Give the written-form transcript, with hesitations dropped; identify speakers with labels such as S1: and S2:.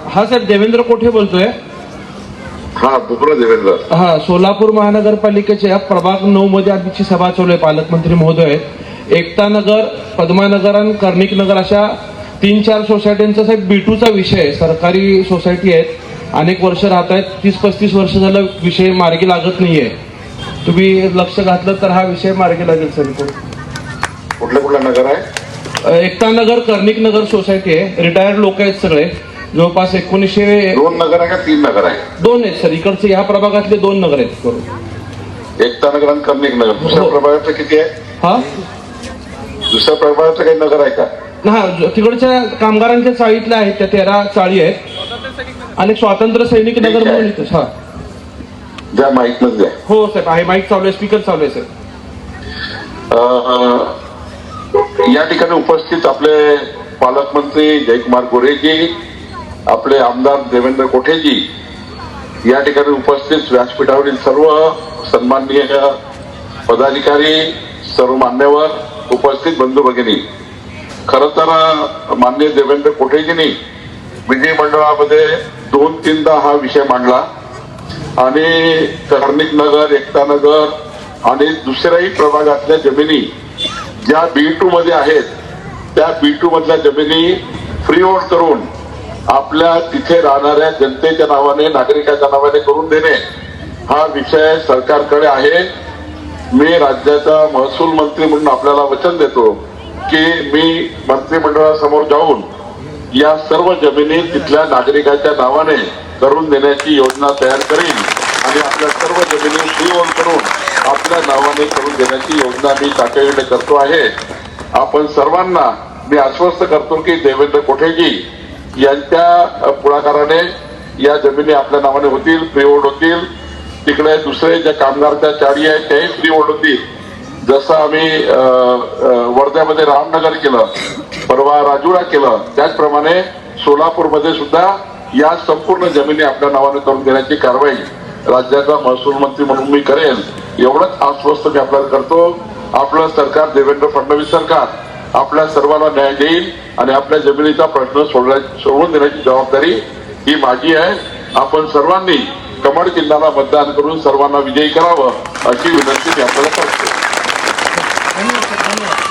S1: हा साहेब देवेंद्र कोठे बोलतोय.
S2: हा बुकरा देवेंद्र.
S1: हा सोलापूर महानगरपालिकेच्या प्रभाग 9 मध्ये आधीची सभा चालू आहे. पालकमंत्री महोदय एकता नगर, पद्मानगर आणि कर्णिक नगर अशा 3-4 सोसायट्यांचा साहेब B2चा विषय आहे. सरकारी सोसायटी आहेत, अनेक वर्ष राहत आहेत, 30-35 वर्ष झालं विषय मार्गी लागत नाहीये. तुम्ही लक्ष घातलं तर हा विषय मार्गी लागेल सर.
S2: कुठलं नगर आहे?
S1: एकता नगर, कर्णिक नगर सोसायटी आहे. रिटायर्ड लोक आहेत सगळे, जवळपास 1900.
S2: 2 नगर आहे का 3 नगर आहे?
S1: 2 आहेत सर. इकडचे ह्या प्रभागातले 2 नगर आहेत करून.
S2: एकता नगर आणि कर्णिक नगर. दुसऱ्या प्रभागाचं किती आहे?
S1: हा
S2: दुसऱ्या प्रभागाचं काही नगर आहे का?
S1: हा तिकडच्या कामगारांच्या चाळीतल्या आहेत, त्या 13 चाळी आहेत आणि स्वातंत्र्य सैनिक नगर म्हणून इथं. हा
S2: ज्या माहित नसल्या.
S1: हो साहेब आहे. माईक चालू आहे, स्पीकर चालू आहे सर.
S2: या ठिकाणी उपस्थित आपले पालकमंत्री जयकुमार गोरेजी, आपले आमदार देवेंद्र कोठेजी, या ठिकाणी उपस्थित व्यासपीठावरील सर्व सन्माननीय पदाधिकारी, सर्व मान्यवर, उपस्थित बंधू भगिनी. खर तर माननीय देवेंद्र कोठेजींनी विधिमंडळामध्ये 2-3दा हा विषय मांडला आणि कर्णिक नगर, एकता नगर आणि दुसऱ्याही प्रभागातल्या जमिनी ज्या B2 मध्ये आहेत त्या B2 मधल्या जमिनी फ्री होल्ड करून आपल्या तिथे राहणाऱ्या जनतेच्या नावाने, नागरिकाच्या नावाने करून देणे हा विषय सरकारकडे आहे. मी राज्याचा महसूल मंत्री म्हणून आपल्याला वचन देतो की मी मंत्रिमंडळासमोर जाऊन या सर्व जमिनी तिथल्या नागरिकाच्या नावाने करून देण्याची योजना तयार करीन आणि आपल्या सर्व जमिनी फ्री होल्ड करून आपल्या नावाने करून देण्याची योजना मी तातडीने करतो आहे. आपण सर्वांना मी आश्वस्त करतो की देवेंद्र कोठेजी यांच्या पुढाकाराने या जमिनी आपल्या नावाने होतील, फ्री होल्ड होतील. तिकडे दुसरे ज्या कामगारच्या चाळी आहेत त्याही फ्री होल्ड होतील. जसं आम्ही वर्ध्यामध्ये रामनगर केलं, परवा राजुरा केलं, त्याचप्रमाणे सोलापूरमध्ये सुद्धा या संपूर्ण जमिनी आपल्या नावाने करून देण्याची कारवाई राज्याचा महसूल मंत्री म्हणून मी करेन. एवढंच आश्वस्त मी आपल्याला करतो. आपलं सरकार, देवेंद्र फडणवीस सरकार, आपल्या सर्वांना न्याय देईल आणि आपल्या जमिनीचा प्रश्न सोडवून देण्याची जबाबदारी ही माझी आहे. आपण सर्वांनी कमळ चिन्हाला मतदान करून सर्वांना विजयी करावं अशी विनंती मी आपल्याला करतो.
S1: धन्यवाद.